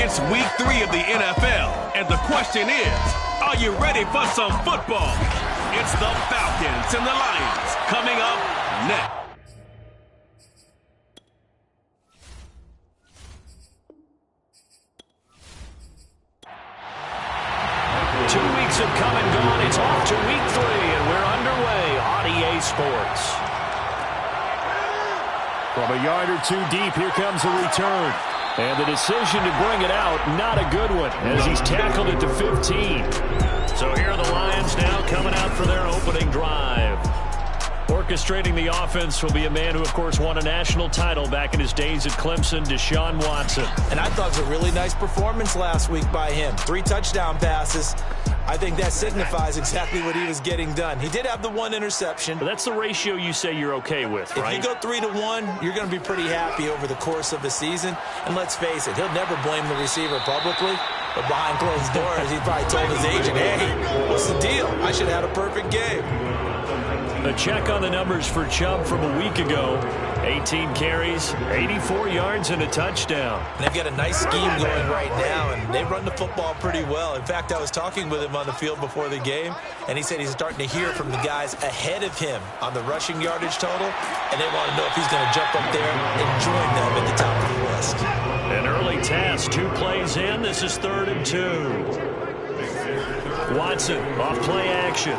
It's week 3 of the NFL, and the question is, are you ready for some football? It's the Falcons and the Lions coming up next. Have come and gone. It's off to week 3, and we're underway on EA Sports. From a yard or two deep, here comes a return. And the decision to bring it out, not a good one, as he's tackled at the 15. So here are the Lions now coming out for their opening drive. Orchestrating the offense will be a man who, of course, won a national title back in his days at Clemson, Deshaun Watson. And I thought it was a really nice performance last week by him. 3 touchdown passes. I think that signifies exactly what he was getting done. He did have the 1 interception. But that's the ratio you say you're okay with, right? If you go 3-1, you're going to be pretty happy over the course of the season. And let's face it, he'll never blame the receiver publicly. But behind closed doors, he probably told his agent, hey, what's the deal? I should have had a perfect game. A check on the numbers for Chubb from a week ago. 18 carries, 84 yards, and a touchdown. And they've got a nice scheme going right now, and they run the football pretty well. In fact, I was talking with him on the field before the game, and he said he's starting to hear from the guys ahead of him on the rushing yardage total, and they want to know if he's going to jump up there and join them at the top of the list. An early task, 2 plays in. This is 3rd and 2. Watson off play action.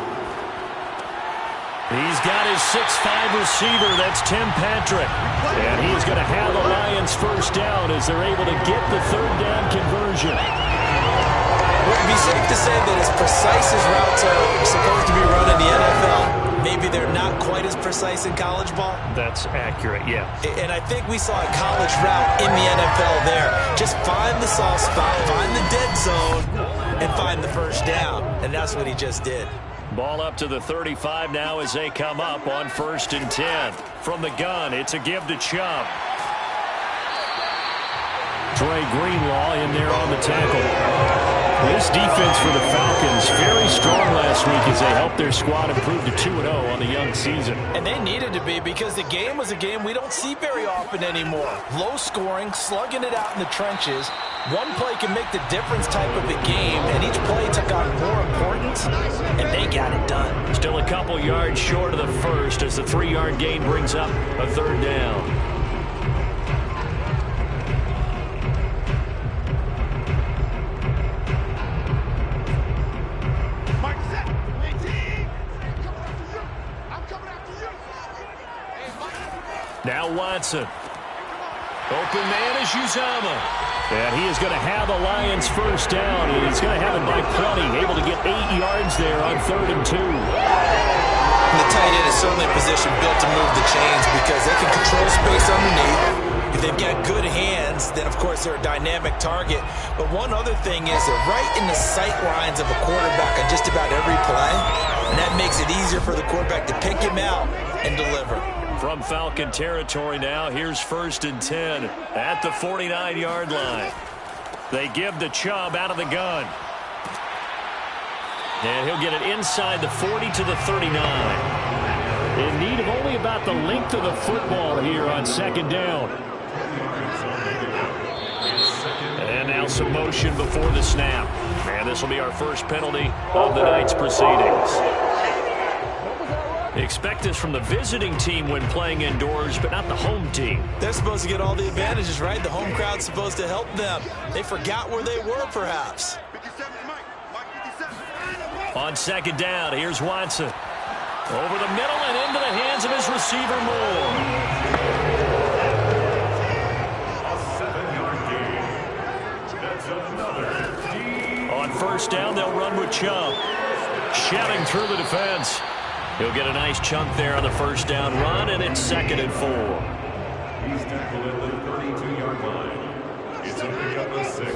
He's got his 6'5" receiver. That's Tim Patrick. And he's going to have the Lions first down as they're able to get the 3rd down conversion. It would be safe to say that as precise as routes are supposed to be run in the NFL, maybe they're not quite as precise in college ball. That's accurate, yeah. And I think we saw a college route in the NFL there. Just find the soft spot, find the dead zone, and find the first down. And that's what he just did. Ball up to the 35 now as they come up on 1st and 10. From the gun, it's a give to Chubb. Trey Greenlaw in there on the tackle. This defense for the Falcons, very strong last week as they helped their squad improve to 2-0 on the young season. And they needed to be because the game was a game we don't see very often anymore. Low scoring, slugging it out in the trenches. One play can make the difference type of a game, and each play took on more importance, and they got it done. Still a couple yards short of the first as the 3-yard gain brings up a 3rd down. Now Watson. Open man is Uzama. And he is going to have the Lions first down. He's going to have it by plenty. Able to get 8 yards there on 3rd and 2. The tight end is certainly a position built to move the chains because they can control space underneath. If they've got good hands, then of course they're a dynamic target. But one other thing is they're right in the sight lines of a quarterback on just about every play. And that makes it easier for the quarterback to pick him out and deliver. From Falcon territory now, here's 1st and 10 at the 49-yard line. They give the Chubb out of the gun. And he'll get it inside the 40 to the 39. In need of only about the length of the football here on 2nd down. And now some motion before the snap. And this will be our first penalty of the night's proceedings. Expect this from the visiting team when playing indoors, but not the home team. They're supposed to get all the advantages, right? The home crowd's supposed to help them. They forgot where they were, perhaps. On 2nd down, here's Watson. Over the middle and into the hands of his receiver, Moore. On 1st down, they'll run with Chubb. Shouting through the defense. He'll get a nice chunk there on the 1st down run, and it's 2nd and 4. He's tackled at the 32-yard line. It's a pickup of 6.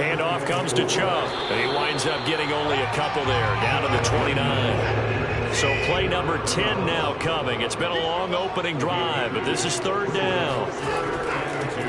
Handoff comes to Chubb, and he winds up getting only a couple there, down to the 29. So play number 10 now coming. It's been a long opening drive, but this is 3rd down.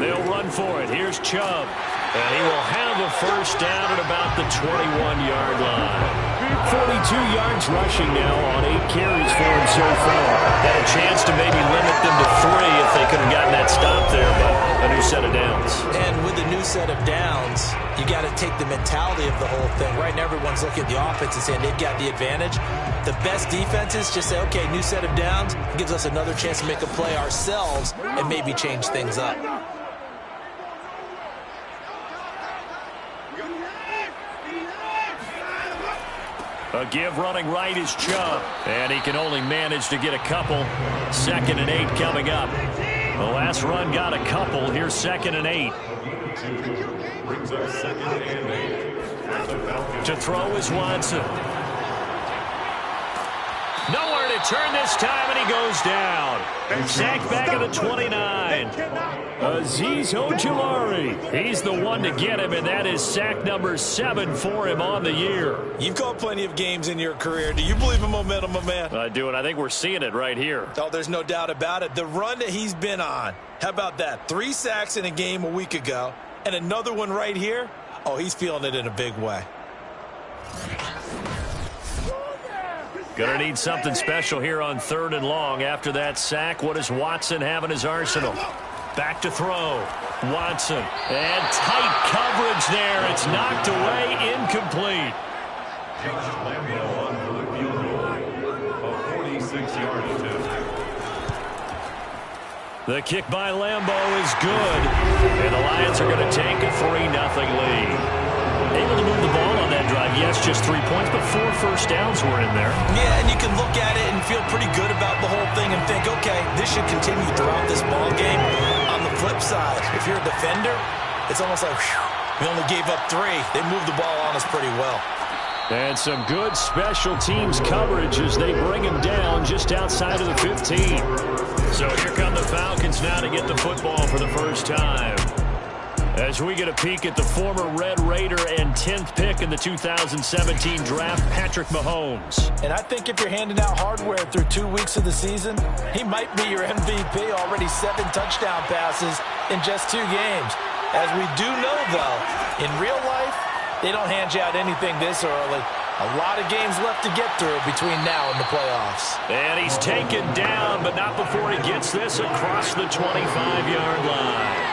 They'll run for it. Here's Chubb, and he will have the first down at about the 21-yard line. 42 yards rushing now on 8 carries for him so far. Had a chance to maybe limit them to 3 if they could have gotten that stop there, but a new set of downs. And with a new set of downs, you got to take the mentality of the whole thing. Right now, everyone's looking at the offense and saying they've got the advantage. The best defenses just say, okay, new set of downs gives us another chance to make a play ourselves and maybe change things up. A give running right is Chubb. And he can only manage to get a couple. 2nd and 8 coming up. The last run got a couple. Here's 2nd and 8. Brings up 2nd and 8. To throw is Watson. Nowhere to turn this time, and he goes down. Sacked back at the 29. Azeez Ojulari. He's the one to get him, and that is sack number 7 for him on the year. You've called plenty of games in your career. Do you believe in momentum, my man? I do, and I think we're seeing it right here. Oh, there's no doubt about it. The run that he's been on, how about that? 3 sacks in a game a week ago, and another one right here. Oh, he's feeling it in a big way. Gonna need something special here on 3rd and long. After that sack, what does Watson have in his arsenal? Back to throw. Watson. And tight coverage there. It's knocked away, incomplete. Josh Lambo on for the field goal. A 46-yard attempt. The kick by Lambo is good. And the Lions are going to take a 3-0 lead. Able to move the ball on that drive. Yes, just 3 points, but 4 first downs were in there. Yeah, and you can look at it and feel pretty good about the whole thing and think, okay, this should continue throughout this ball game. On the flip side, if you're a defender, it's almost like, whew, we only gave up 3. They moved the ball on us pretty well. And some good special teams coverage as they bring him down just outside of the 15. So here come the Falcons now to get the football for the first time. As we get a peek at the former Red Raider and 10th pick in the 2017 draft, Patrick Mahomes. And I think if you're handing out hardware through 2 weeks of the season, he might be your MVP. Already 7 touchdown passes in just 2 games. As we do know, though, in real life, they don't hand you out anything this early. A lot of games left to get through between now and the playoffs. And he's taken down, but not before he gets this across the 25-yard line.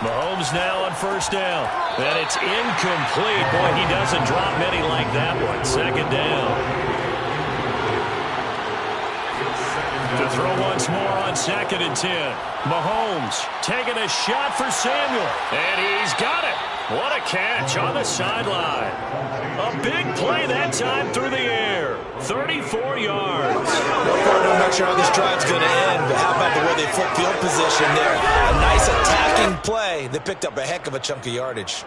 Mahomes now on first down. And it's incomplete. Boy, he doesn't drop many like that one. 2nd down. To throw once more on 2nd and 10. Mahomes taking a shot for Samuel. And he's got it. What a catch on the sideline. A big play that time through the air. 34 yards. I'm not sure how this drive's going to end, but how about the way they flip field position there? A nice attacking play. They picked up a heck of a chunk of yardage.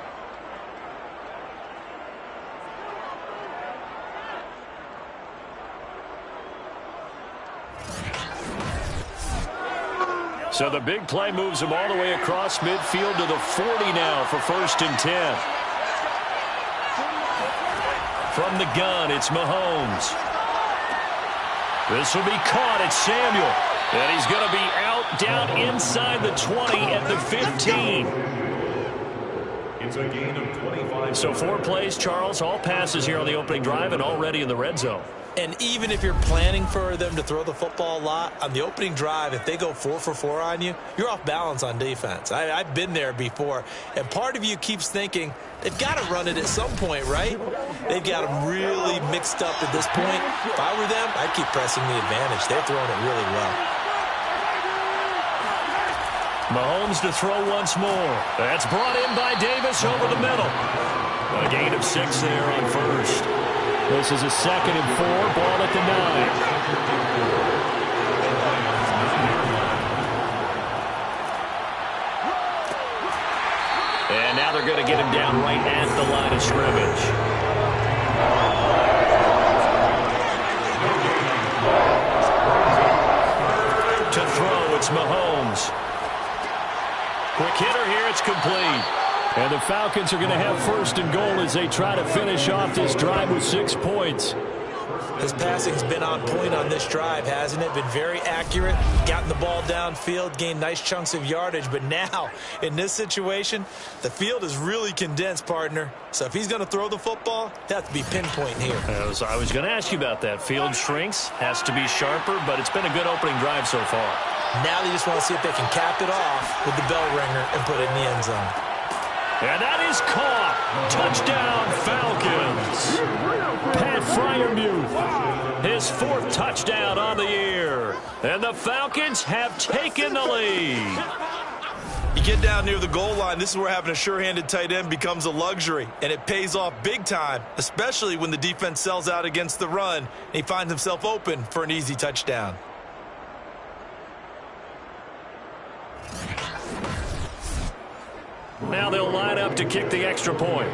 So the big play moves him all the way across midfield to the 40 now for 1st and 10. From the gun, it's Mahomes. This will be caught. It's Samuel. And he's going to be out down inside the 20 at the 15. It's a gain of 25. So 4 plays, Charles, all passes here on the opening drive and already in the red zone. And even if you're planning for them to throw the football a lot, on the opening drive, if they go 4 for 4 on you, you're off balance on defense. I've been there before. And part of you keeps thinking, they've got to run it at some point, right? They've got them really mixed up at this point. If I were them, I'd keep pressing the advantage. They're throwing it really well. Mahomes to throw once more. That's brought in by Davis over the middle. A gain of 6 there on first. This is a 2nd and 4, ball at the 9. And now they're going to get him down right at the line of scrimmage. To throw, it's Mahomes. Quick hitter here, it's complete. And the Falcons are going to have 1st and goal as they try to finish off this drive with 6 points. His passing's been on point on this drive, hasn't it? Been very accurate, gotten the ball downfield, gained nice chunks of yardage. But now, in this situation, the field is really condensed, partner. So if he's going to throw the football, he'll have to be pinpoint here. I was going to ask you about that. Field shrinks, has to be sharper, but it's been a good opening drive so far. Now they just want to see if they can cap it off with the bell ringer and put it in the end zone. And that is caught. Touchdown, Falcons. Pat Freiermuth, his 4th touchdown on the year. And the Falcons have taken the lead. You get down near the goal line, this is where having a sure-handed tight end becomes a luxury, and it pays off big time, especially when the defense sells out against the run, and he finds himself open for an easy touchdown. Now they'll line up to kick the extra point.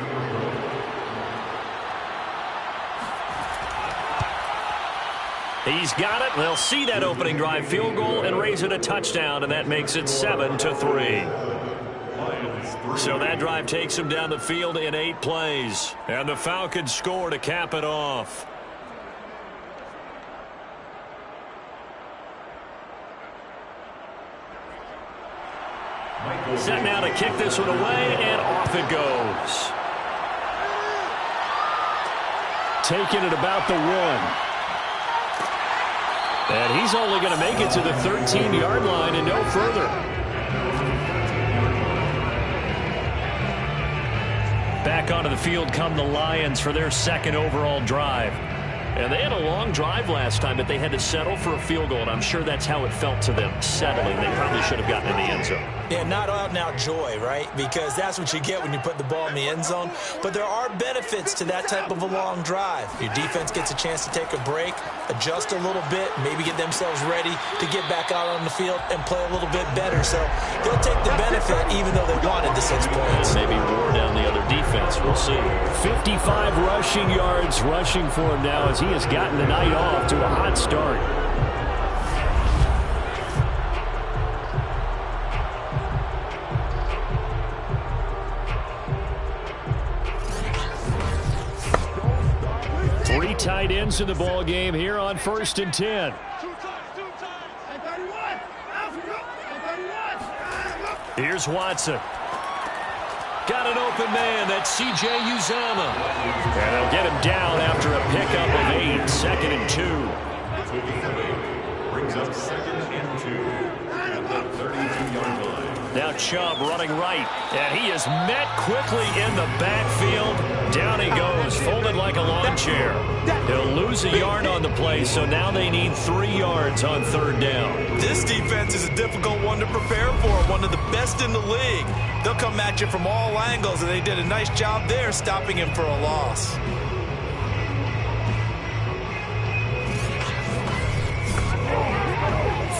He's got it. They'll see that opening drive field goal and raise it a touchdown, and that makes it 7-3. So that drive takes him down the field in 8 plays. And the Falcons score to cap it off. Set now to kick this one away, and off it goes. Taking it about the 1. And he's only going to make it to the 13-yard line and no further. Back onto the field come the Lions for their 2nd overall drive. And they had a long drive last time, but they had to settle for a field goal, and I'm sure that's how it felt to them, settling. They probably should have gotten in the end zone. Yeah, not out-and-out joy, right? Because that's what you get when you put the ball in the end zone. But there are benefits to that type of a long drive. Your defense gets a chance to take a break, adjust a little bit, maybe get themselves ready to get back out on the field and play a little bit better. So they'll take the benefit even though they wanted the 6 points. Maybe wore down the other defense. We'll see. 55 rushing yards rushing for him now as he has gotten the night off to a hot start. Three tight ends in the ball game here on 1st and 10. Here's Watson. Got an open man. That's C.J. Uzama. And they'll get him down after a pickup of 8. 2nd and 2. Brings up 2nd and 2 at the 32-yard line. Now Chubb running right. And he is met quickly in the backfield. Down he goes, folded like a lawn chair. He'll lose a yard on the play, so now they need 3 yards on 3rd down. This defense is a difficult one to prepare for, one of the best in the league. They'll come at you from all angles, and they did a nice job there stopping him for a loss.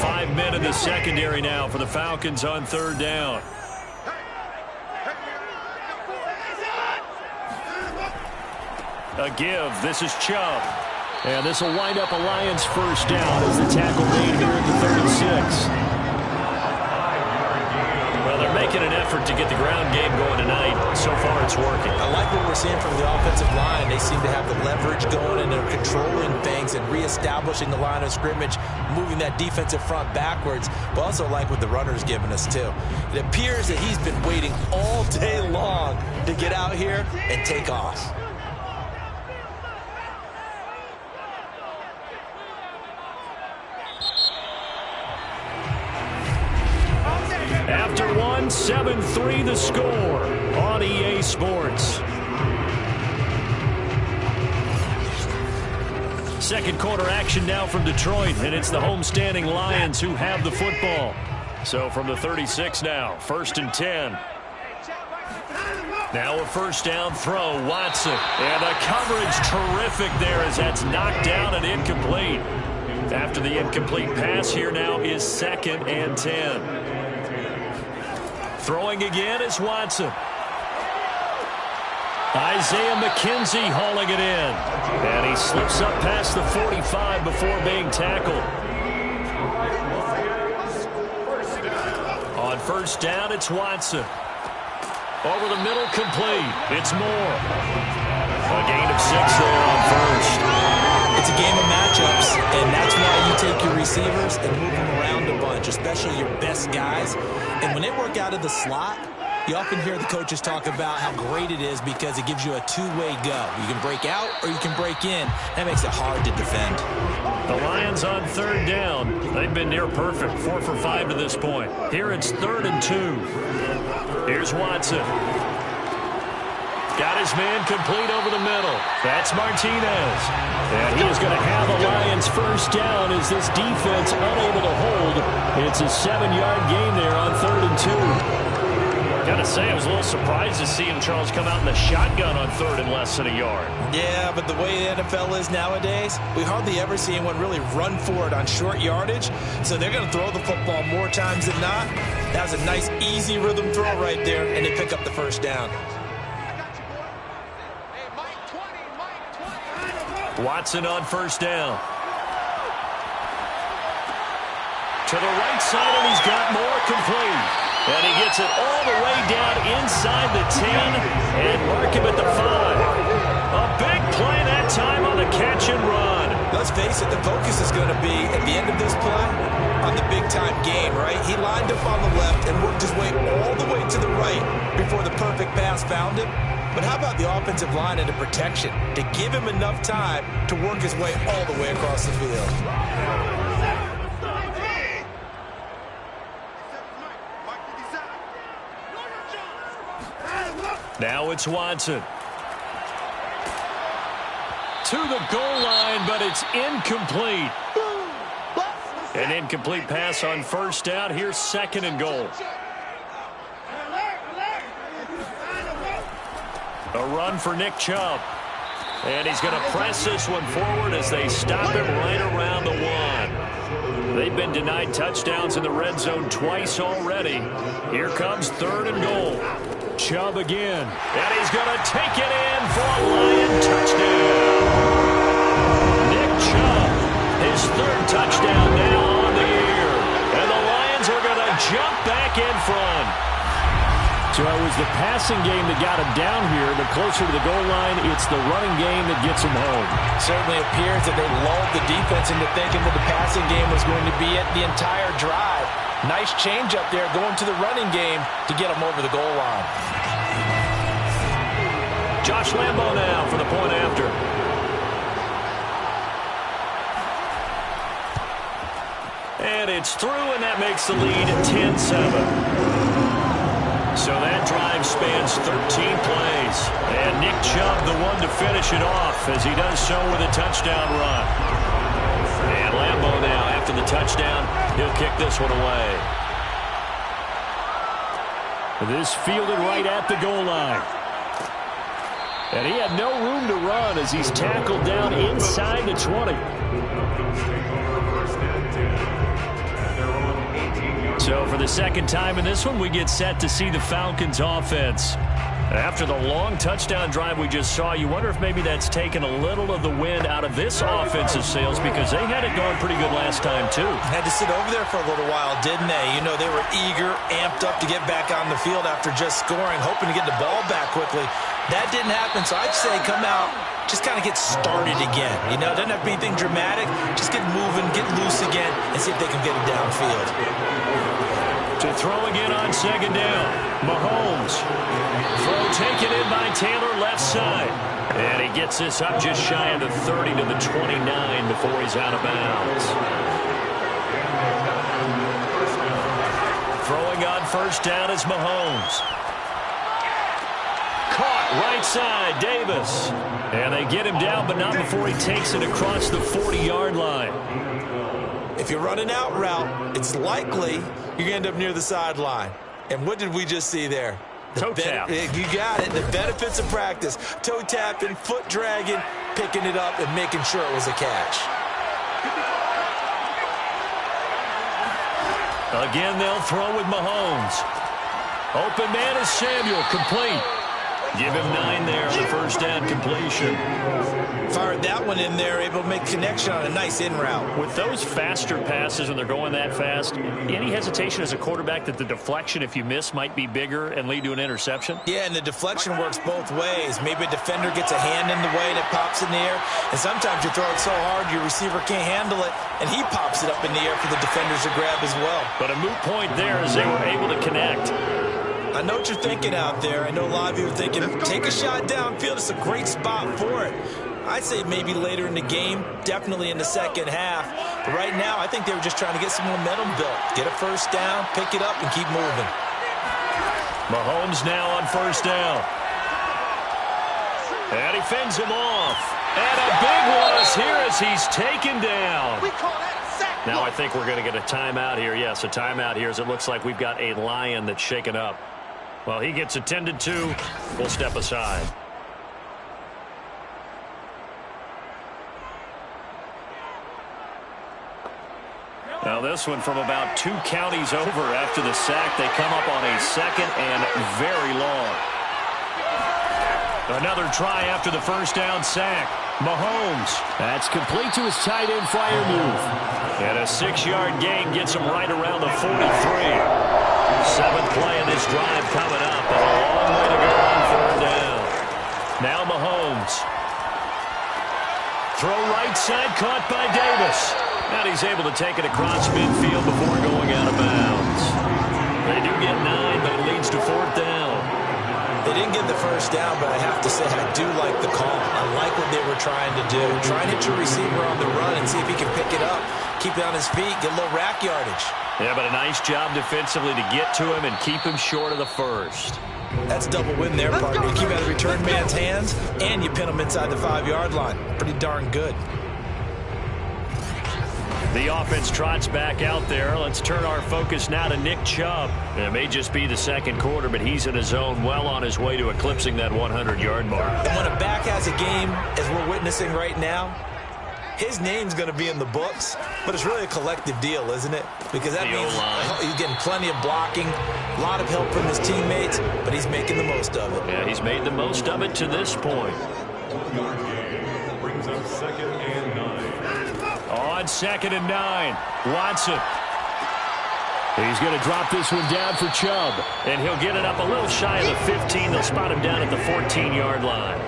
Five men in the secondary now for the Falcons on 3rd down. A give. This is Chubb. And this will wind up a Lions 1st down as the tackle made here at the 36. Well, they're making an effort to get the ground game going tonight. So far, it's working. I like what we're seeing from the offensive line. They seem to have the leverage going, and they're controlling things and reestablishing the line of scrimmage, moving that defensive front backwards, but also like what the runner's giving us, too. It appears that he's been waiting all day long to get out here and take off. After 1, 7-3 the score on EA Sports. 2nd quarter action now from Detroit, and it's the homestanding Lions who have the football. So from the 36 now, 1st and 10. Now a 1st down throw, Watson. And the coverage terrific there as that's knocked down and incomplete. After the incomplete pass, here now is 2nd and 10. Throwing again is Watson. Isaiah McKenzie hauling it in. And he slips up past the 45 before being tackled. On 1st down, it's Watson. Over the middle, complete. It's Moore. A gain of 6 there on 1st. It's a game of matchups, and that's why you take your receivers and move them around a bunch, especially your best guys. And when they work out of the slot, you often hear the coaches talk about how great it is because it gives you a two-way go. You can break out or you can break in. That makes it hard to defend. The Lions on third down. They've been near perfect, 4 for 5 to this point. Here it's 3rd and 2. Here's Watson. Got his man complete over the middle. That's Martinez. And he is going to have the Lions first down as this defense unable to hold. It's a 7-yard gain there on 3rd and 2. Gotta say, I was a little surprised to see him, Charles, come out in the shotgun on 3rd and less than a yard. Yeah, but the way the NFL is nowadays, we hardly ever see anyone really run for it on short yardage. So they're going to throw the football more times than not. That was a nice, easy rhythm throw right there, and they pick up the first down. Watson on first down. To the right side, and he's got more complete. And he gets it all the way down inside the 10 and mark him at the 5. A big play that time on the catch and run. Let's face it, the focus is going to be at the end of this play on the big-time game, right? He lined up on the left and worked his way all the way to the right before the perfect pass found him. But how about the offensive line and the protection to give him enough time to work his way all the way across the field? Now it's Watson. To the goal line, but it's incomplete. An incomplete pass on first down. Here's 2nd and goal. A run for Nick Chubb. And he's going to press this one forward as they stop him right around the 1. They've been denied touchdowns in the red zone twice already. Here comes 3rd and goal. Chubb again. And he's going to take it in for a Lion touchdown. Nick Chubb, his 3rd touchdown now on the year. And the Lions are going to jump back in front. So it was the passing game that got him down here, but closer to the goal line, it's the running game that gets him home. Certainly appears that they lulled the defense into thinking that the passing game was going to be it the entire drive. Nice change up there going to the running game to get him over the goal line. Josh Lambo now for the point after. And it's through, and that makes the lead 10-7. So that drive spans 13 plays. And Nick Chubb, the one to finish it off, as he does so with a touchdown run. And Lambo now, after the touchdown, he'll kick this one away. This fielded right at the goal line. And he had no room to run as he's tackled down inside the 20. So for the second time in this one, we get set to see the Falcons offense. After the long touchdown drive we just saw, you wonder if maybe that's taken a little of the wind out of this offensive sails because they had it going pretty good last time too. Had to sit over there for a little while, didn't they? You know, they were eager, amped up to get back on the field after just scoring, hoping to get the ball back quickly. That didn't happen, so I'd say come out, just kind of get started again. You know, doesn't have to be anything dramatic. Just get moving, get loose again, and see if they can get it downfield. To throw again on 2nd down. Mahomes. Throw taken in by Taylor left side. And he gets this up just shy of the 30 to the 29 before he's out of bounds. Throwing on first down is Mahomes. Caught right side, Davis. And they get him down, but not before he takes it across the 40-yard line. If you run an out route, it's likely you're going to end up near the sideline. And what did we just see there? Toe tap. You got it. The benefits of practice. Toe tapping, foot dragging, picking it up, and making sure it was a catch. Again, they'll throw with Mahomes. Open man is Samuel, complete. Give him 9 there on the first down completion. Fired that one in there, able to make connection on a nice in route. With those faster passes when they're going that fast, any hesitation as a quarterback that the deflection, if you miss, might be bigger and lead to an interception? Yeah, and the deflection works both ways. Maybe a defender gets a hand in the way and it pops in the air, and sometimes you throw it so hard your receiver can't handle it, and he pops it up in the air for the defenders to grab as well. But a moot point there as they were able to connect. I know what you're thinking out there. I know a lot of you are thinking, take a shot downfield. It's a great spot for it. I'd say maybe later in the game, definitely in the second half. But right now, I think they were just trying to get some momentum built. Get a first down, pick it up, and keep moving. Mahomes now on first down. And he fends him off. And a big loss here as he's taken down. Now I think we're going to get a timeout here. Yes, a timeout here as it looks like we've got a Lion that's shaken up. Well, he gets attended to. We'll step aside. Now this one from about 2 counties over after the sack. They come up on a second and very long. Another try after the first down sack. Mahomes. That's complete to his tight end flyer move. And a 6-yard gain gets him right around the 43. 7th play of this drive coming up. And a long way to go on 4th down. Now Mahomes. Throw right side, caught by Davis. And he's able to take it across midfield before going out of bounds. They do get 9, but it leads to 4th down. They didn't get the first down, but I have to say I do like the call. I like what they were trying to do. Try and hit your receiver on the run and see if he can pick it up. Keep it on his feet, get a little rack yardage. Yeah, but a nice job defensively to get to him and keep him short of the first. That's double win there, partner. You keep it out of the return man's hands, and you pin him inside the 5-yard line. Pretty darn good. The offense trots back out there. Let's turn our focus now to Nick Chubb. It may just be the second quarter, but he's in his zone, well on his way to eclipsing that 100-yard mark. And when a back has a game, as we're witnessing right now, his name's going to be in the books, but it's really a collective deal, isn't it? Because that means he's getting plenty of blocking, a lot of help from his teammates, but he's making the most of it. Yeah, he's made the most of it to this point. Yard gain brings up 2nd and 9. On 2nd and 9, Watson. He's going to drop this one down for Chubb, and he'll get it up a little shy of the 15. They'll spot him down at the 14-yard line.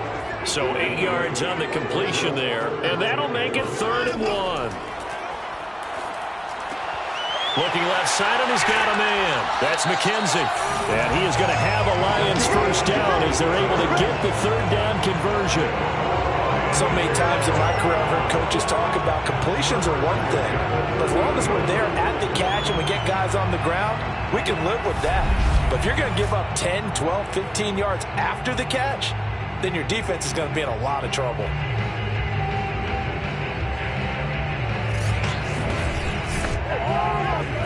So 8 yards on the completion there, and that'll make it 3rd and 1. Looking left side, and he's got a man. That's McKenzie. And he is going to have a Lions first down as they're able to get the 3rd down conversion. So many times in my career I've heard coaches talk about completions are one thing, but as long as we're there at the catch and we get guys on the ground, we can live with that. But if you're going to give up 10, 12, 15 yards after the catch, then your defense is going to be in a lot of trouble.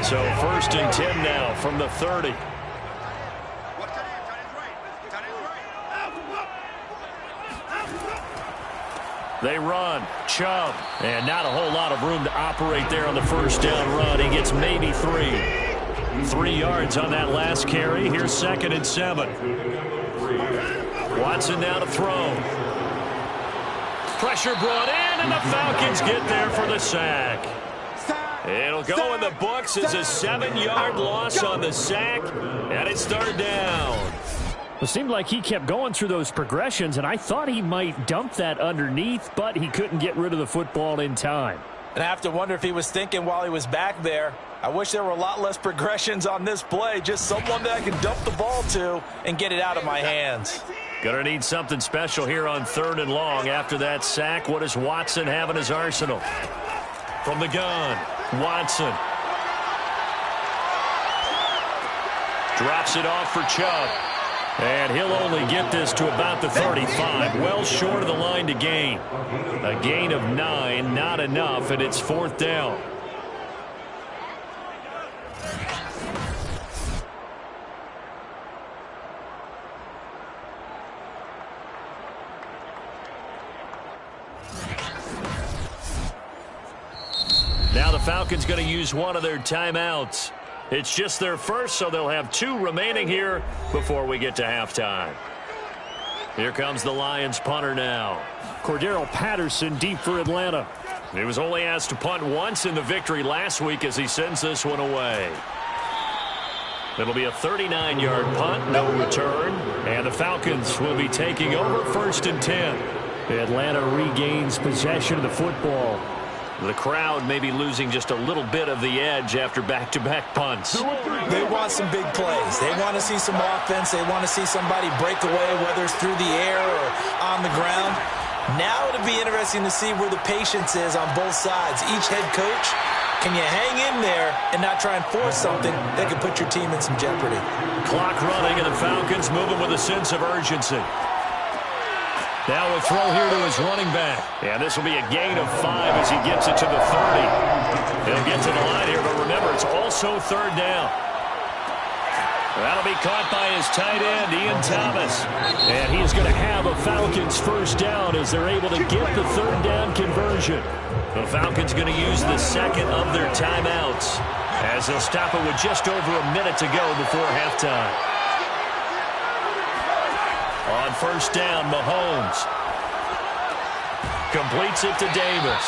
So 1st and 10 now from the 30. They run. Chubb. And not a whole lot of room to operate there on the first down run. He gets maybe 3. 3 yards on that last carry. Here's 2nd and 7. Watson now to throw. Pressure brought in, and the Falcons get there for the sack. It'll go in the books as a 7-yard loss on the sack, and it's 3rd down. It seemed like he kept going through those progressions, and I thought he might dump that underneath, but he couldn't get rid of the football in time. And I have to wonder if he was thinking while he was back there, I wish there were a lot less progressions on this play, just someone that I can dump the ball to and get it out of my hands. Gonna need something special here on 3rd and long. After that sack, what does Watson have in his arsenal? From the gun, Watson. Drops it off for Chubb. And he'll only get this to about the 35. Well short of the line to gain. A gain of 9, not enough, and it's 4th down. Now the Falcons going to use one of their timeouts. It's just their first, so they'll have 2 remaining here before we get to halftime. Here comes the Lions punter now. Cordero Patterson deep for Atlanta. He was only asked to punt once in the victory last week as he sends this one away. It'll be a 39-yard punt, no return. And the Falcons will be taking over 1st and 10. Atlanta regains possession of the football. The crowd may be losing just a little bit of the edge after back-to-back punts. They want some big plays. They want to see some offense. They want to see somebody break away, whether it's through the air or on the ground. Now it'll be interesting to see where the patience is on both sides. Each head coach, can you hang in there and not try and force something that could put your team in some jeopardy? Clock running, and the Falcons moving with a sense of urgency. Now a throw here to his running back. And this will be a gain of 5 as he gets it to the 30. He'll get to the line here, but remember, it's also 3rd down. That'll be caught by his tight end, Ian Thomas. And he's going to have a Falcons 1st down as they're able to get the 3rd down conversion. The Falcons going to use the 2nd of their timeouts as they'll stop it with just over a minute to go before halftime. On 1st down, Mahomes completes it to Davis.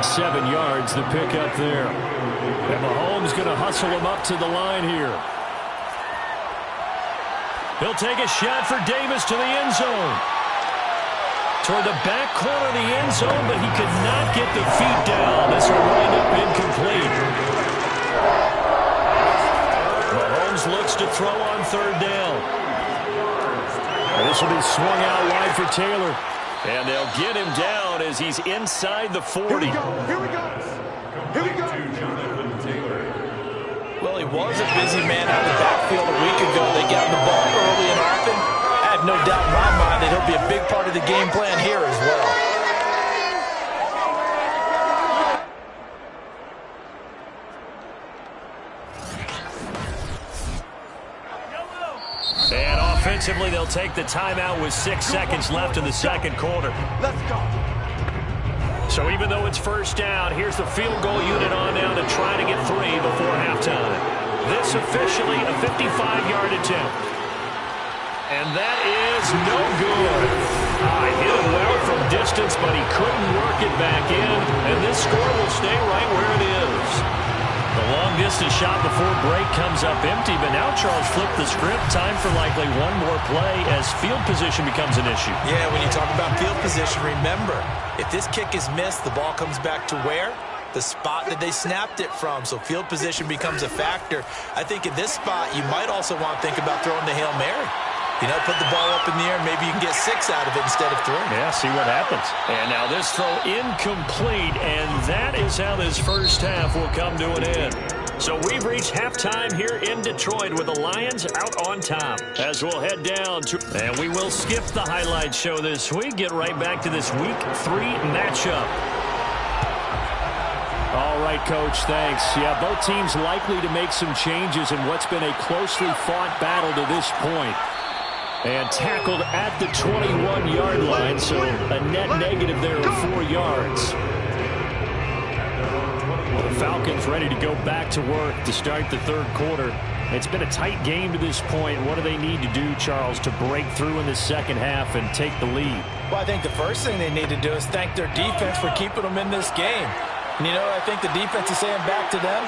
7 yards, the pickup there. And Mahomes going to hustle him up to the line here. He'll take a shot for Davis to the end zone. Toward the back corner of the end zone, but he could not get the feet down. This will wind up incomplete. Mahomes looks to throw on 3rd down. And this will be swung out wide for Taylor. And they'll get him down as he's inside the 40. Here we go. Well, he was a busy man out of the backfield a week ago. They got him the ball early and often. I have no doubt in my mind that he'll be a big part of the game plan here as well. And offensively, they'll take the timeout with 6 seconds left in the 2nd quarter. Let's go. So even though it's 1st down, here's the field goal unit on now to try to get 3 before halftime. This officially a 55-yard attempt. And that is no good. Hit it well from distance, but he couldn't work it back in. And this score will stay right where it is. The long-distance shot before break comes up empty, but now Charles flipped the script. Time for likely one more play as field position becomes an issue. Yeah, when you talk about field position, remember, if this kick is missed, the ball comes back to where? The spot that they snapped it from. So field position becomes a factor. I think in this spot, you might also want to think about throwing the Hail Mary. You know, put the ball up in the air, maybe you can get 6 out of it instead of 3. Yeah, see what happens. And now this throw incomplete, and that is how this 1st half will come to an end. So we've reached halftime here in Detroit with the Lions out on top. As we'll head down to... And we will skip the highlight show this week. Get right back to this Week 3 matchup. All right, Coach, thanks. Yeah, both teams likely to make some changes in what's been a closely fought battle to this point. And tackled at the 21-yard line, so a net negative there of 4 yards. Well, the Falcons ready to go back to work to start the 3rd quarter. It's been a tight game to this point. What do they need to do, Charles, to break through in the 2nd half and take the lead? Well, I think the first thing they need to do is thank their defense for keeping them in this game. And, you know, I think the defense is saying back to them,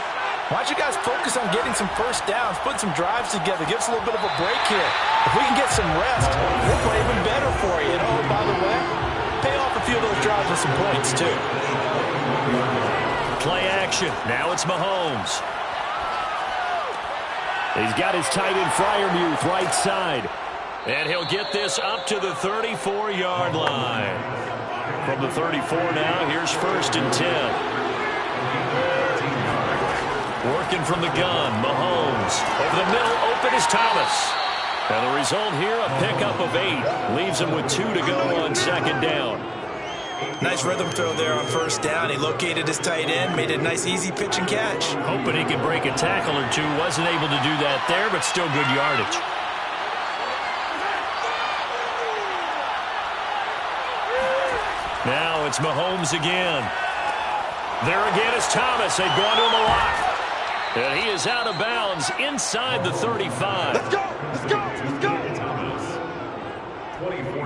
why don't you guys focus on getting some 1st downs, put some drives together, give us a little bit of a break here. If we can get some rest, we'll play even better for you. And, oh, by the way, pay off a few of those drives with some points, too. Play action. Now it's Mahomes. He's got his tight end Freiermuth right side. And he'll get this up to the 34-yard line. From the 34 now, here's 1st and 10. Working from the gun, Mahomes. Over the middle, open is Thomas. And the result here, a pickup of 8. Leaves him with 2 to go on 2nd down. Nice rhythm throw there on 1st down. He located his tight end, made a nice easy pitch and catch. Hoping he could break a tackle or 2. Wasn't able to do that there, but still good yardage. Now it's Mahomes again. There again is Thomas. They've gone to him a lot. And he is out of bounds inside the 35. Let's go.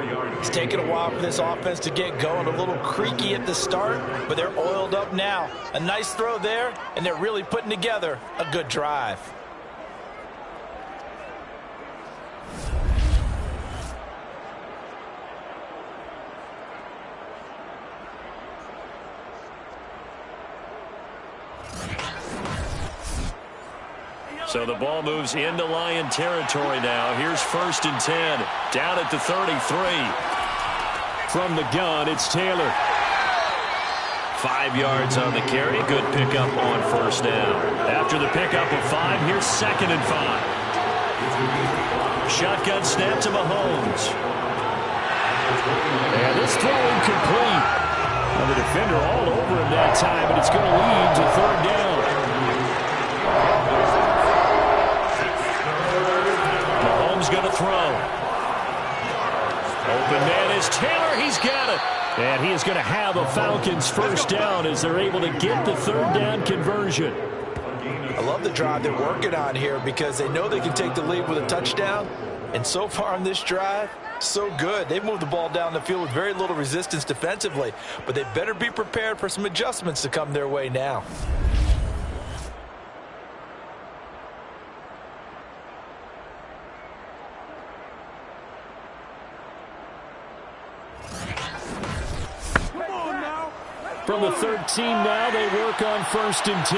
yards. It's taken a while for this offense to get going. A little creaky at the start, but they're oiled up now. A nice throw there, and they're really putting together a good drive. So the ball moves into Lion territory now. Here's 1st and 10. Down at the 33. From the gun, it's Taylor. 5 yards on the carry. Good pickup on 1st down. After the pickup of 5, here's 2nd and 5. Shotgun snap to Mahomes. And this throw incomplete. And the defender all over him that time, and it's going to lead to 3rd down. Mahomes going to throw. Open man is Taylor. He's got it. And he is going to have a Falcons 1st down as they're able to get the 3rd down conversion. I love the drive they're working on here because they know they can take the lead with a touchdown. And so far on this drive, so good. They've moved the ball down the field with very little resistance defensively. But they better be prepared for some adjustments to come their way now. From the 13 now, they work on 1st and 10.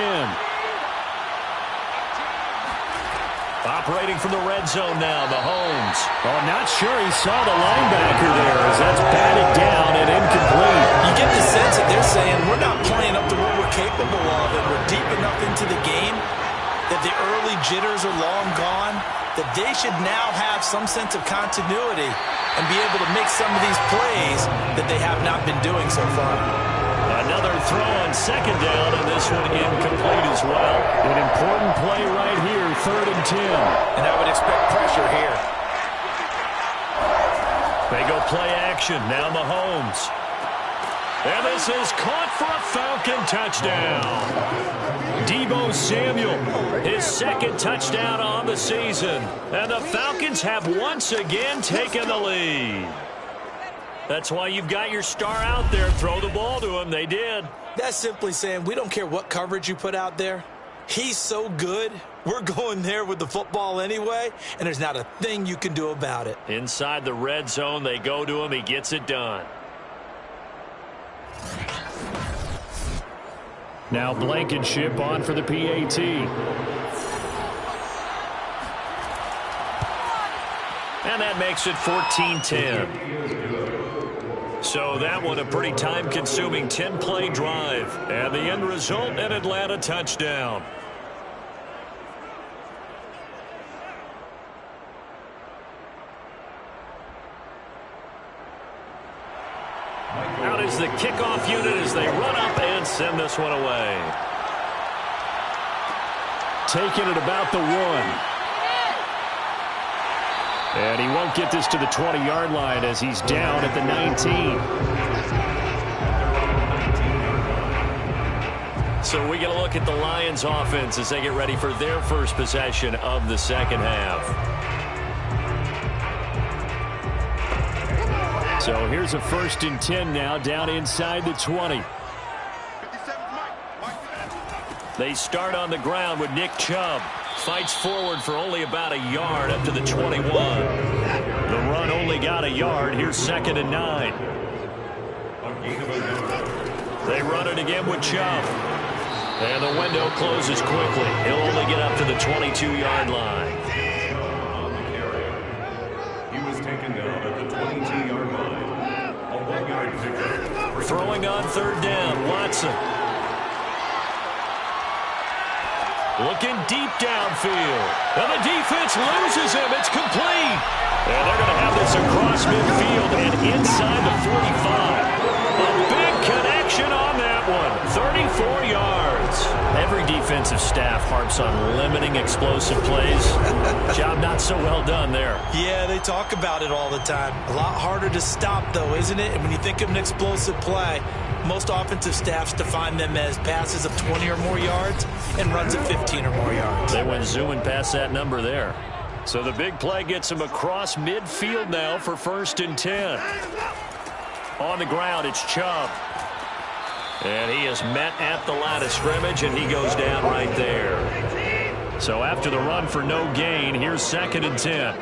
Operating from the red zone now, Mahomes. Oh, not sure he saw the linebacker there as that's batted down and incomplete. You get the sense that they're saying we're not playing up to what we're capable of, and we're deep enough into the game that the early jitters are long gone, that they should now have some sense of continuity and be able to make some of these plays that they have not been doing so far. Another throw on 2nd down, and this one incomplete as well. An important play right here, 3rd and 10. And I would expect pressure here. They go play action. Now Mahomes. And this is caught for a Falcon touchdown. Deebo Samuel, his 2nd touchdown on the season. And the Falcons have once again taken the lead. That's why you've got your star out there. Throw the ball to him. They did. That's simply saying we don't care what coverage you put out there. He's so good. We're going there with the football anyway, and there's not a thing you can do about it. Inside the red zone, they go to him. He gets it done. Now Blankenship on for the PAT. And that makes it 14-10. So that one a pretty time-consuming 10-play drive. And the end result, an Atlanta touchdown. Out is the kickoff unit as they run up and send this one away. Taking it about the 1. And he won't get this to the 20-yard line as he's down at the 19. So we get a look at the Lions offense as they get ready for their first possession of the 2nd half. So here's a 1st and 10 now down inside the 20. They start on the ground with Nick Chubb. Fights forward for only about a yard up to the 21. The run only got a yard. Here's 2nd and 9. They run it again with Chubb. And the window closes quickly. He'll only get up to the 22-yard line. On the carry. He was taken down at the 22-yard line. A 1-yard pickup. Throwing on 3rd down, Watson. Looking deep downfield. And the defense loses him. It's complete. And they're going to have this across midfield and inside the 45. A big connection on that one. 34 yards. Every defensive staff harps on limiting explosive plays. Job not so well done there. Yeah, they talk about it all the time. A lot harder to stop, though, isn't it? And when you think of an explosive play, most offensive staffs define them as passes of 20 or more yards and runs of 15 or more yards. They went zooming past that number there. So the big play gets him across midfield now for 1st and 10. On the ground, it's Chubb. And he is met at the line of scrimmage, and he goes down right there. So after the run for no gain, here's 2nd and 10.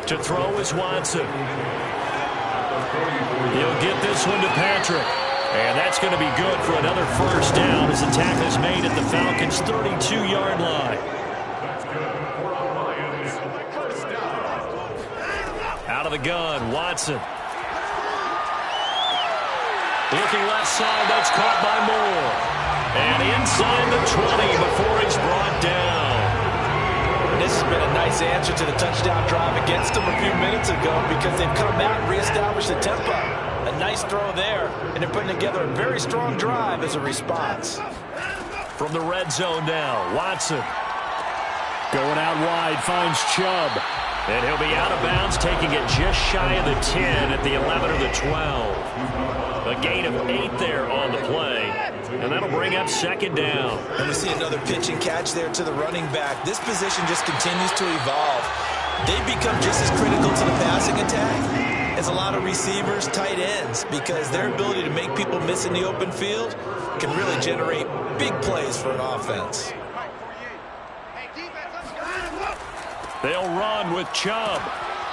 To throw is Watson. He'll get this one to Patrick. And that's going to be good for another 1st down as the tackle is made at the Falcons' 32-yard line. Out of the gun, Watson. Looking left side, that's caught by Moore. And inside the 20 before he's brought down. This has been a nice answer to the touchdown drive against them a few minutes ago because they've come out and reestablished the tempo. A nice throw there, and they're putting together a very strong drive as a response. From the red zone now, Watson. Going out wide, finds Chubb. And he'll be out of bounds, taking it just shy of the 10 at the 11 or the 12. A gain of 8 there on the play. And that'll bring up 2nd down. And we see another pitch and catch there to the running back. This position just continues to evolve. They become just as critical to the passing attack as a lot of receivers, tight ends, because their ability to make people miss in the open field can really generate big plays for an offense. They'll run with Chubb.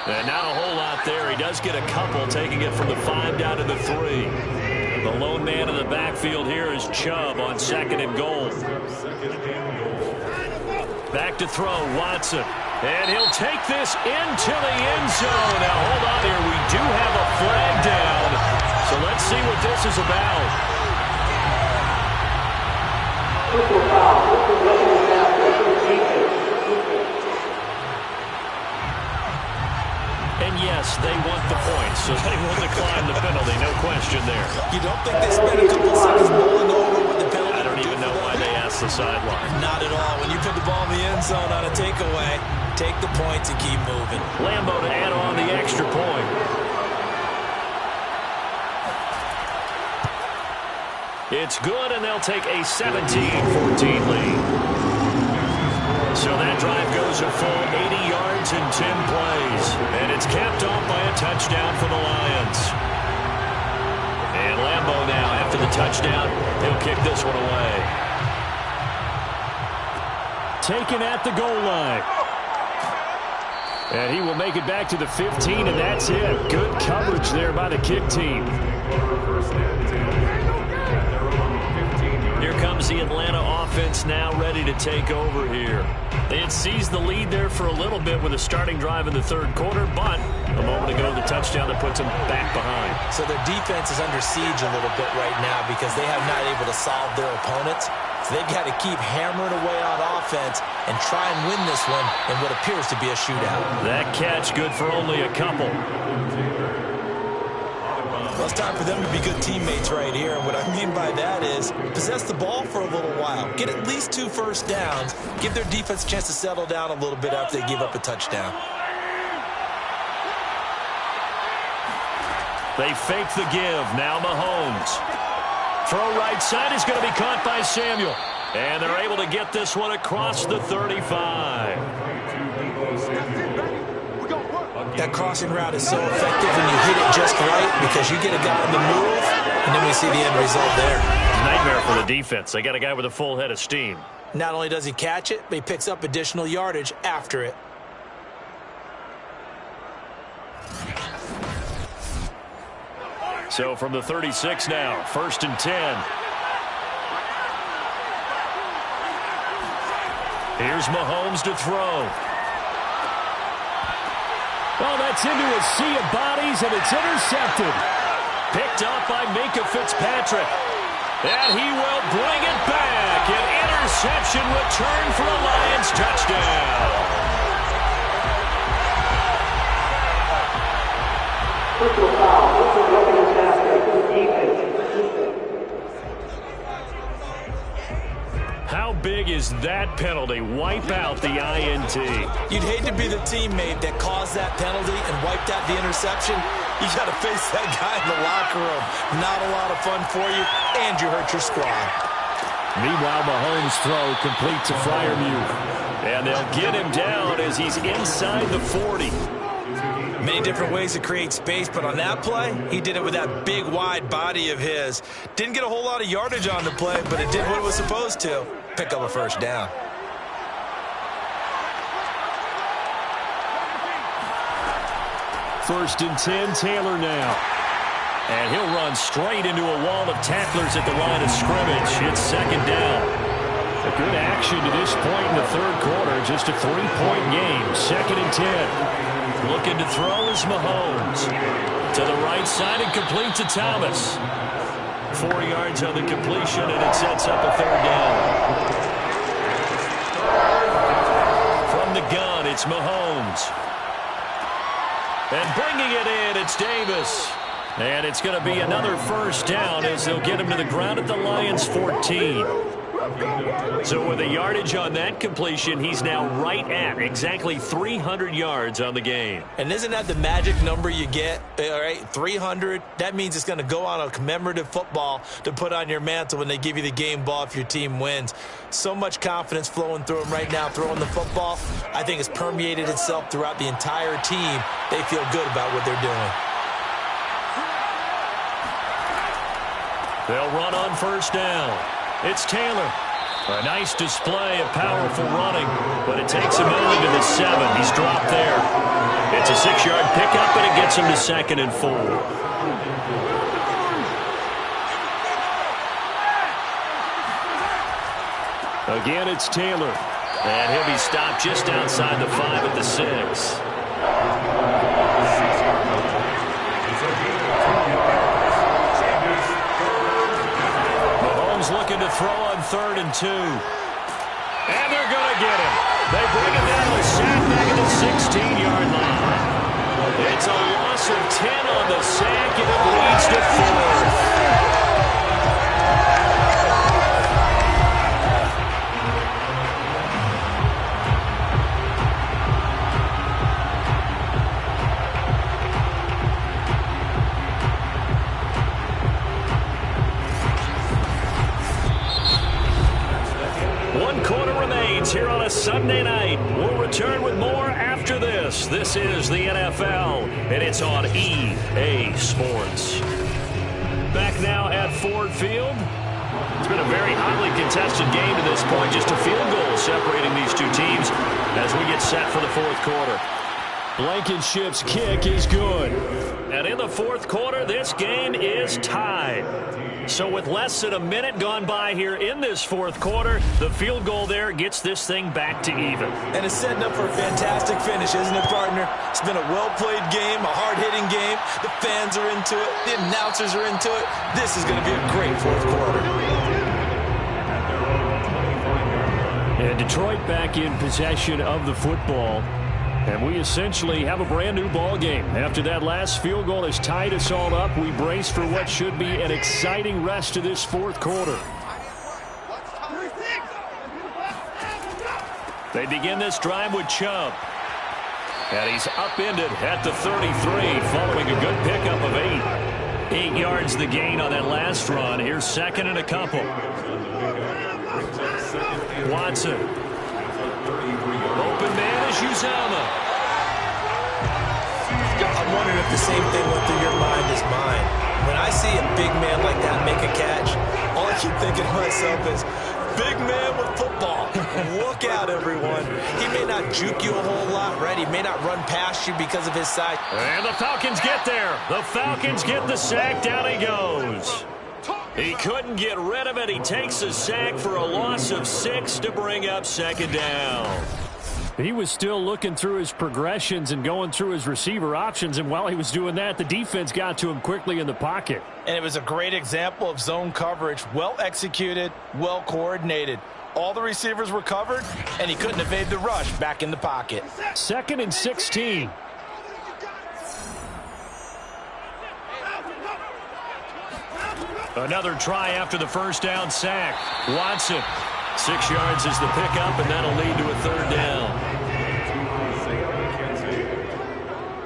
And not a whole lot there. He does get a couple, taking it from the 5 down to the 3. The lone man in the backfield here is Chubb on 2nd and goal. Back to throw, Watson. And he'll take this into the end zone. Now, hold on here. We do have a flag down. So let's see what this is about. And yes, they want the points, so they will decline the penalty. No question there. You don't think they spent a couple seconds mulling over what the penalty? I don't even know why they asked the sideline. Not at all. When you put the ball in the end zone on a takeaway, take the points and keep moving. Lambeau to add on the extra point. It's good, and they'll take a 17-14 lead. So that drive goes a full 80 yards in 10 plays. And it's capped off by a touchdown for the Lions. And Lambeau now, after the touchdown, he'll kick this one away. Taken at the goal line. And he will make it back to the 15, and that's it. Good coverage there by the kick team. Here comes the Atlanta offense now ready to take over here. They had seized the lead there for a little bit with a starting drive in the 3rd quarter, but a moment ago the touchdown that puts them back behind. So their defense is under siege a little bit right now because they have not able to solve their opponents. So they've got to keep hammering away on offense and try and win this one in what appears to be a shootout. That catch good for only a couple. Well, it's time for them to be good teammates right here. And what I mean by that is possess the ball for a little while. Get at least 2 first downs. Give their defense a chance to settle down a little bit after they give up a touchdown. They fake the give. Now Mahomes. Throw right side is going to be caught by Samuel. And they're able to get this one across the 35. That crossing route is so effective when you hit it just right because you get a guy on the move, and then we see the end result there. Nightmare for the defense. They got a guy with a full head of steam. Not only does he catch it, but he picks up additional yardage after it. So from the 36 now, 1st and 10. Here's Mahomes to throw. Well, that's into a sea of bodies, and it's intercepted. Picked up by Minkah Fitzpatrick. And he will bring it back. An interception return for a Lions touchdown. How big is that penalty? Wipe out the INT. You'd hate to be the teammate that caused that penalty and wiped out the interception. You got to face that guy in the locker room. Not a lot of fun for you, and you hurt your squad. Meanwhile, Mahomes' throw complete to Freiermuth. And they'll get him down as he's inside the 40. Many different ways to create space, but on that play, he did it with that big, wide body of his. Didn't get a whole lot of yardage on the play, but it did what it was supposed to. Pick up a first down. First and 10, Taylor now. And he'll run straight into a wall of tacklers at the line of scrimmage. It's second down. A good action to this point in the third quarter. Just a 3-point game. Second and 10. Looking to throw is Mahomes. To the right side and complete to Thomas. 4 yards on the completion, and it sets up a third down. From the gun, it's Mahomes. And bringing it in, it's Davis. And it's going to be another first down as they'll get him to the ground at the Lions' 14. So with a yardage on that completion, he's now right at exactly 300 yards on the game. And isn't that the magic number you get? All right, 300. That means it's going to go on a commemorative football to put on your mantle when they give you the game ball if your team wins. So much confidence flowing through him right now, throwing the football. I think it's permeated itself throughout the entire team. They feel good about what they're doing. They'll run on first down. It's Taylor. A nice display of powerful running, but it takes him only to the 7. He's dropped there. It's a 6-yard pickup, and it gets him to second and 4. Again, it's Taylor. And he'll be stopped just outside the 5 at the 6. Looking to throw on 3rd and 2. And they're going to get him. They bring him down to a sack back at the 16-yard line. It's a loss of 10 on the sack, and it leads to 4th. Here on a Sunday night. We'll return with more after this. This is the NFL, and it's on EA Sports. Back now at Ford Field. It's been a very hotly contested game to this point. Just a field goal separating these two teams as we get set for the fourth quarter. Blankenship's kick is good. And in the fourth quarter, this game is tied. So with less than a minute gone by here in this fourth quarter, the field goal there gets this thing back to even. And it's setting up for a fantastic finish, isn't it, partner? It's been a well-played game, a hard-hitting game. The fans are into it. The announcers are into it. This is going to be a great fourth quarter. And Detroit back in possession of the football. And we essentially have a brand-new ball game. After that last field goal has tied us all up, we brace for what should be an exciting rest of this fourth quarter. They begin this drive with Chubb. And he's upended at the 33 following a good pickup of 8. 8 yards the gain on that last run. Here's second and a couple. Watson. Open man is Uzama. I'm wondering if the same thing went through your mind as mine. When I see a big man like that make a catch, all I keep thinking to myself is, big man with football. Look out, everyone. He may not juke you a whole lot, right? He may not run past you because of his size. And the Falcons get there. The Falcons get the sack. Down he goes. He couldn't get rid of it. He takes a sack for a loss of 6 to bring up second down. He was still looking through his progressions and going through his receiver options, and while he was doing that, the defense got to him quickly in the pocket. And it was a great example of zone coverage. Well executed, well coordinated. All the receivers were covered, and he couldn't evade the rush back in the pocket. Second and 16. Another try after the first down sack. Watson. 6 yards is the pickup, and that'll lead to a third down.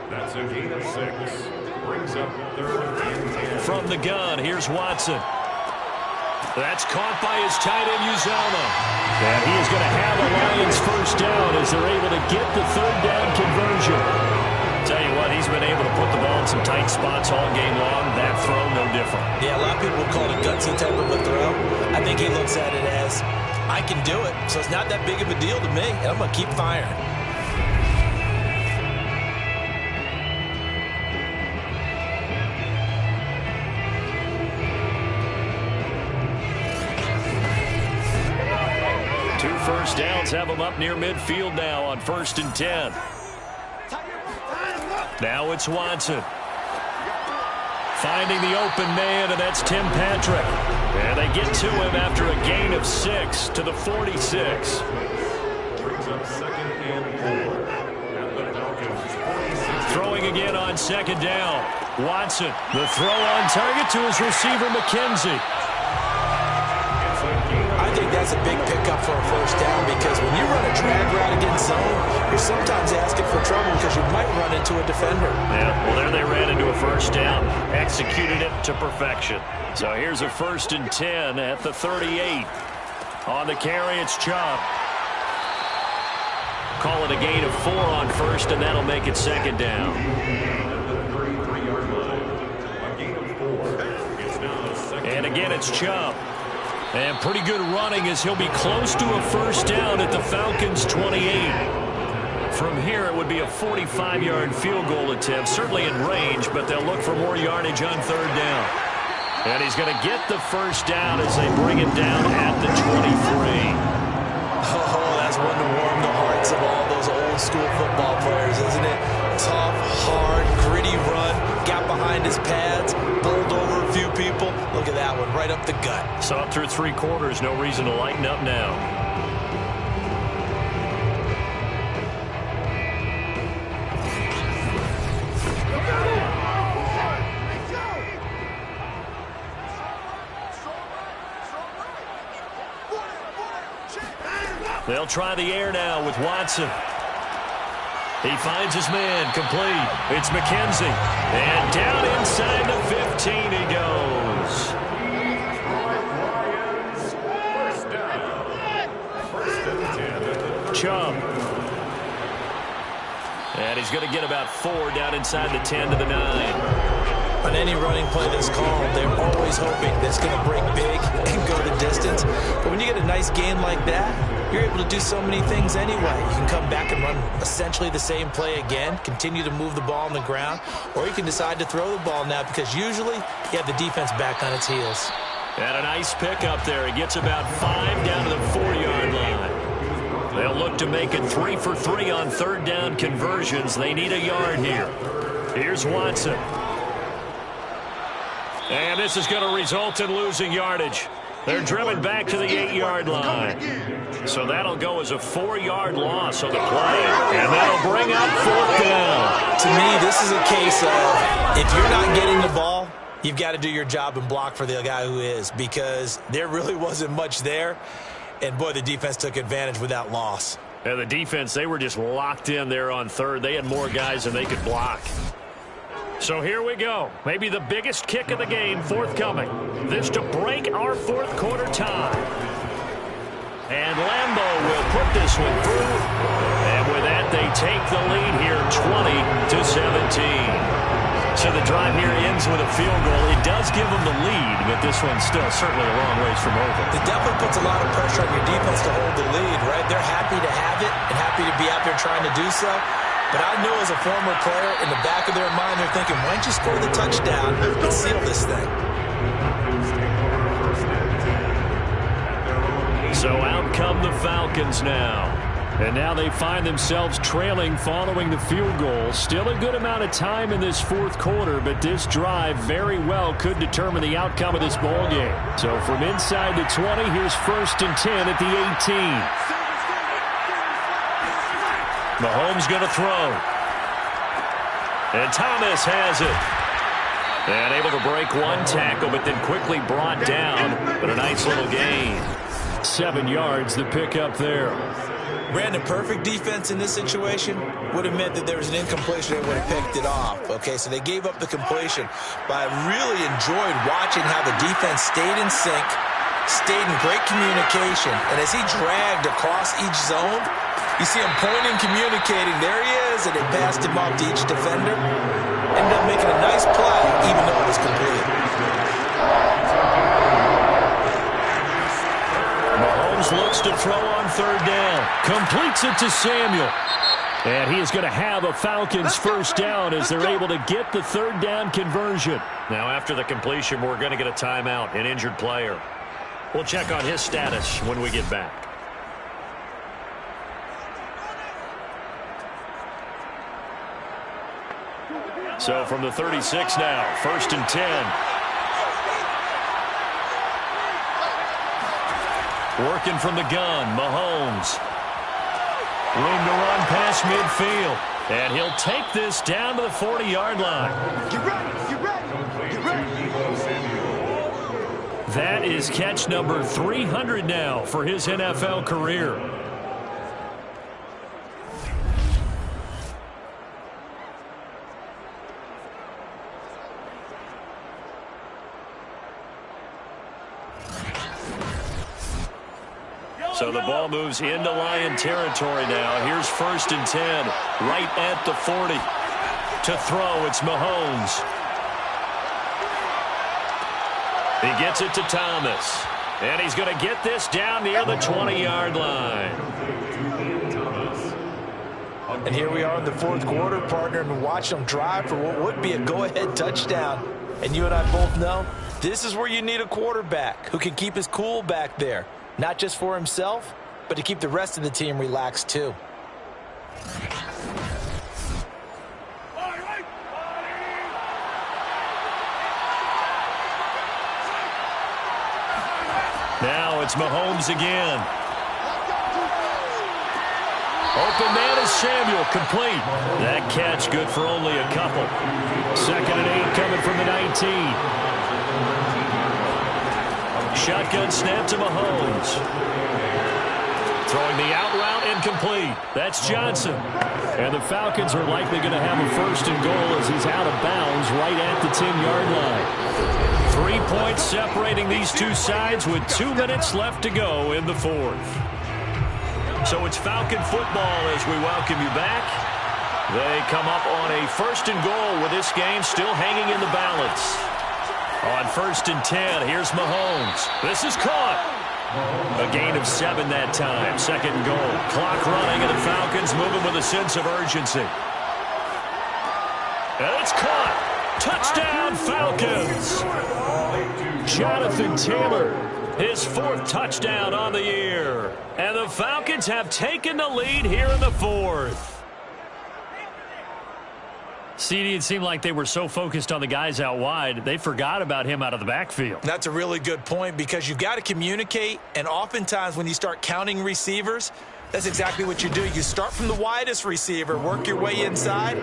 That's a gain of 6. Brings up third and 10. From the gun, here's Watson. That's caught by his tight end, Uzomah. And he is going to have a Lions first down as they're able to get the third down conversion. Tell you what, he's been able to put the ball in some tight spots all game long. That throw, no different. Yeah, a lot of people call it a gutsy type of a throw. I think he looks at it as, I can do it, so it's not that big of a deal to me, and I'm going to keep firing. Two first downs have him up near midfield now on 1st and 10. Now it's Watson. Finding the open man, and that's Tim Patrick. And they get to him after a gain of 6 to the 46. Brings up 2nd and 4 at the Falcons 46. Throwing again on 2nd down. Watson, the throw on target to his receiver, McKenzie. I think that's a big pickup for a first down because when you run a drag route against zone, you're sometimes asking for trouble because you might run into a defender. Yeah, well, there they ran into a first down. Executed it to perfection. So here's a 1st and 10 at the 38. On the carry, it's Chubb. Call it a gain of 4 on 1st, and that'll make it 2nd down. At the 33-yard line, a gain of 4. It's now 2nd. And again, it's Chubb. And pretty good running as he'll be close to a first down at the Falcons' 28. From here, it would be a 45-yard field goal attempt, certainly in range, but they'll look for more yardage on 3rd down. And he's going to get the first down as they bring him down at the 23. Oh, that's one to warm the hearts of all those old-school football players, isn't it? Tough, hard, gritty run, got behind his pads, bowled over a few people. Look at that one, right up the gut. So up through 3 quarters, no reason to lighten up now. They'll try the air now with Watson. He finds his man, complete. It's McKenzie. And down inside the 15 he goes. First down. 1st and 10. Chubb. And he's going to get about 4 down inside the 10 to the 9. On any running play that's called, they're always hoping that it's going to break big and go the distance. But when you get a nice gain like that, you're able to do so many things anyway. You can come back and run essentially the same play again, continue to move the ball on the ground, or you can decide to throw the ball now because usually you have the defense back on its heels. And a nice pickup there. He gets about 5 down to the 4-yard line. They'll look to make it 3 for 3 on 3rd down conversions. They need a yard here. Here's Watson. And this is going to result in losing yardage. They're driven back to the 8-yard line. So that'll go as a 4-yard loss on the play. And that'll bring up 4th down. To me, this is a case of if you're not getting the ball, you've got to do your job and block for the guy who is, because there really wasn't much there. And, boy, the defense took advantage with that loss. And the defense, they were just locked in there on 3rd. They had more guys than they could block. So here we go. Maybe the biggest kick of the game forthcoming. This to break our 4th quarter tie. And Lambeau will put this one through. And with that, they take the lead here 20-17. So the drive here ends with a field goal. It does give them the lead, but this one's still certainly a long ways from over. It definitely puts a lot of pressure on your defense to hold the lead, right? They're happy to have it and happy to be out there trying to do so. But I know as a former player, in the back of their mind, they're thinking, why don't you score the touchdown and seal this thing? So out come the Falcons now. And now they find themselves trailing following the field goal. Still a good amount of time in this 4th quarter, but this drive very well could determine the outcome of this ball game. So from inside the 20, here's 1st and 10 at the 18. Mahomes going to throw. And Thomas has it. And able to break one tackle, but then quickly brought down. But a nice little gain. 7 yards, the pickup there. Brandon, perfect defense in this situation would have meant that there was an incompletion. They would have picked it off. Okay, so they gave up the completion. But I really enjoyed watching how the defense stayed in sync, stayed in great communication. And as he dragged across each zone, you see him pointing, communicating. There he is, and they passed him off to each defender. Ended up making a nice play, even though it was completed. Mahomes looks to throw on third down. Completes it to Samuel. And he is going to have a Falcons first down as they're able to get the third down conversion. Now, after the completion, we're going to get a timeout, an injured player. We'll check on his status when we get back. So from the 36 now, 1st and 10. Working from the gun, Mahomes. Room to run past midfield. And he'll take this down to the 40-yard line. Get ready, get ready, get ready. That is catch number 300 now for his NFL career. So the ball moves into Lion territory now. Here's 1st and 10, right at the 40. To throw, it's Mahomes. He gets it to Thomas. And he's going to get this down near the 20-yard line. And here we are in the 4th quarter, partner, and watch them drive for what would be a go-ahead touchdown. And you and I both know this is where you need a quarterback who can keep his cool back there. Not just for himself, but to keep the rest of the team relaxed too. Now it's Mahomes again. Open man is Samuel, complete. That catch good for only a couple. 2nd and 8 coming from the 19. Shotgun snap to Mahomes. Throwing the out route incomplete. That's Johnson. And the Falcons are likely going to have a 1st and goal as he's out of bounds right at the 10-yard line. 3 points separating these two sides with 2 minutes left to go in the 4th. So it's Falcon football as we welcome you back. They come up on a 1st and goal with this game still hanging in the balance. On 1st and 10, here's Mahomes. This is caught. A gain of 7 that time. 2nd and goal. Clock running, and the Falcons moving with a sense of urgency. And it's caught. Touchdown, Falcons. Jonathan Taylor, his 4th touchdown on the year. And the Falcons have taken the lead here in the 4th. CD, it seemed like they were so focused on the guys out wide, they forgot about him out of the backfield. That's a really good point because you've got to communicate, and oftentimes when you start counting receivers, that's exactly what you do. You start from the widest receiver, work your way inside.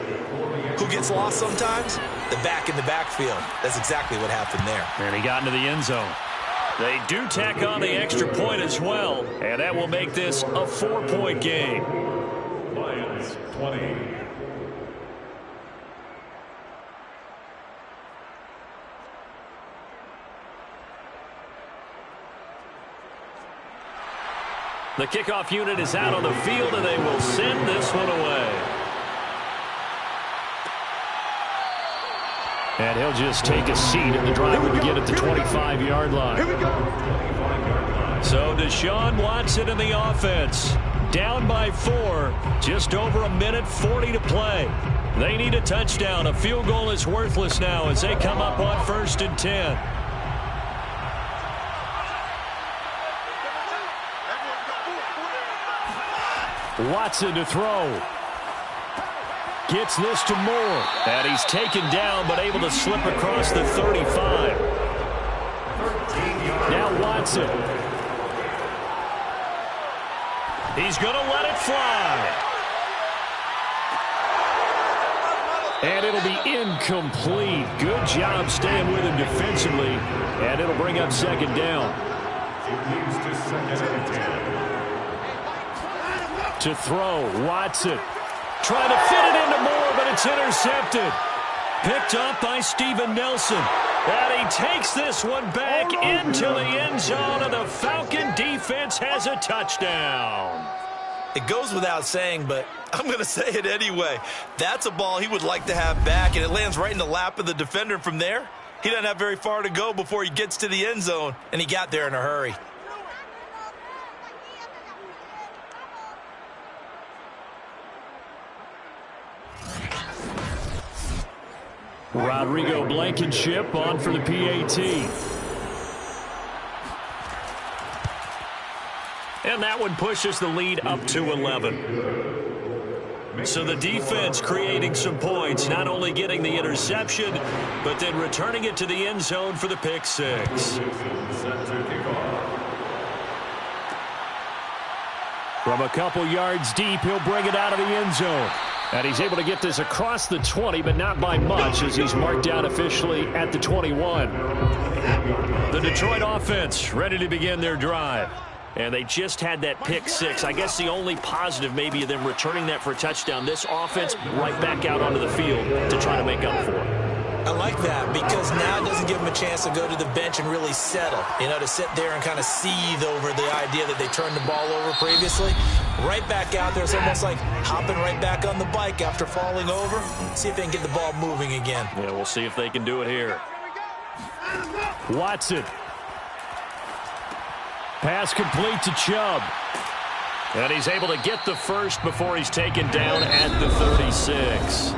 Who gets lost sometimes? The back in the backfield. That's exactly what happened there. And he got into the end zone. They do tack on the extra point as well, and that will make this a 4-point game. Lions 20. The kickoff unit is out on the field, and they will send this one away. And he'll just take a seat, and the drive will begin at the 25-yard line. Here we go. So Deshaun Watson in the offense. Down by 4. Just over a minute 40 to play. They need a touchdown. A field goal is worthless now as they come up on 1st and 10. Watson to throw. Gets this to Moore. And he's taken down but able to slip across the 35. Now Watson. He's going to let it fly. And it'll be incomplete. Good job staying with him defensively. And it'll bring up 2nd down. To throw, Watson. Trying to fit it into Moore, but it's intercepted. Picked up by Steven Nelson. And he takes this one back into the end zone, and the Falcon defense has a touchdown. It goes without saying, but I'm going to say it anyway. That's a ball he would like to have back, and it lands right in the lap of the defender from there. He doesn't have very far to go before he gets to the end zone, and he got there in a hurry. Rodrigo Blankenship on for the PAT. And that one pushes the lead up to 11. So the defense creating some points, not only getting the interception, but then returning it to the end zone for the pick six. From a couple yards deep, he'll bring it out of the end zone. And he's able to get this across the 20, but not by much, as he's marked down officially at the 21. The Detroit offense ready to begin their drive. And they just had that pick six. I guess the only positive maybe of them returning that for a touchdown. This offense right back out onto the field to try to make up for it. I like that because now it doesn't give him a chance to go to the bench and really settle. You know, to sit there and kind of seethe over the idea that they turned the ball over previously. Right back out there. It's almost like hopping right back on the bike after falling over. See if they can get the ball moving again. Yeah, we'll see if they can do it here. Watson. Pass complete to Chubb. And he's able to get the first before he's taken down at the 36.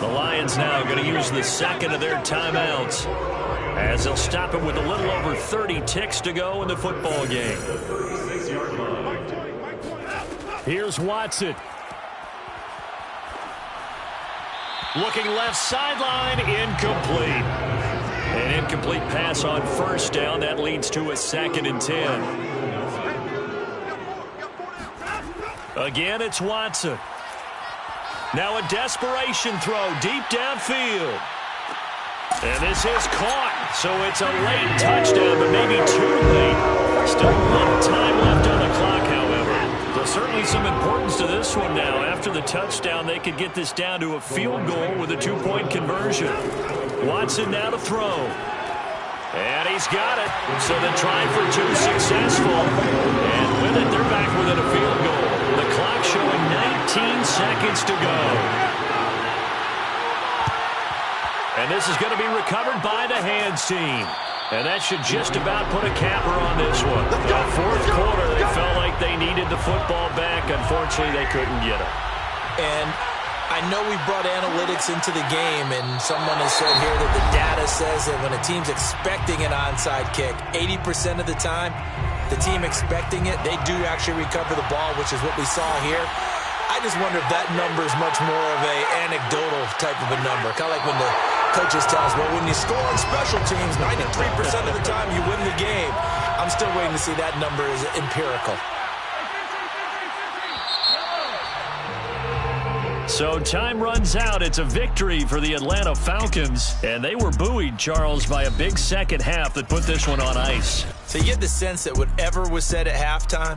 The Lions now going to use the second of their timeouts as they'll stop him with a little over 30 ticks to go in the football game. Here's Watson. Looking left sideline, incomplete. An incomplete pass on first down. That leads to a 2nd and 10. Again, it's Watson. Now a desperation throw deep downfield. And this is caught. So it's a late touchdown, but maybe too late. Still a little time left on the clock, however. There's certainly some importance to this one now. After the touchdown, they could get this down to a field goal with a 2-point conversion. Watson now to throw. And he's got it. So the try for two successful. And with it, they're back within a field goal. The clock showing 19 seconds to go. And this is going to be recovered by the hands team. And that should just about put a capper on this one. The fourth quarter, they felt like they needed the football back. Unfortunately, they couldn't get it. And I know we brought analytics into the game, and someone has said here that the data says that when a team's expecting an onside kick, 80% of the time, the team expecting it, they do actually recover the ball, which is what we saw here. I just wonder if that number is much more of a anecdotal type of a number. Kind of like when the coaches tell us, well, when you score on special teams, 93% of the time you win the game. I'm still waiting to see that number is empirical. So time runs out. It's a victory for the Atlanta Falcons. And they were buoyed, Charles, by a big second half that put this one on ice. So you get the sense that whatever was said at halftime,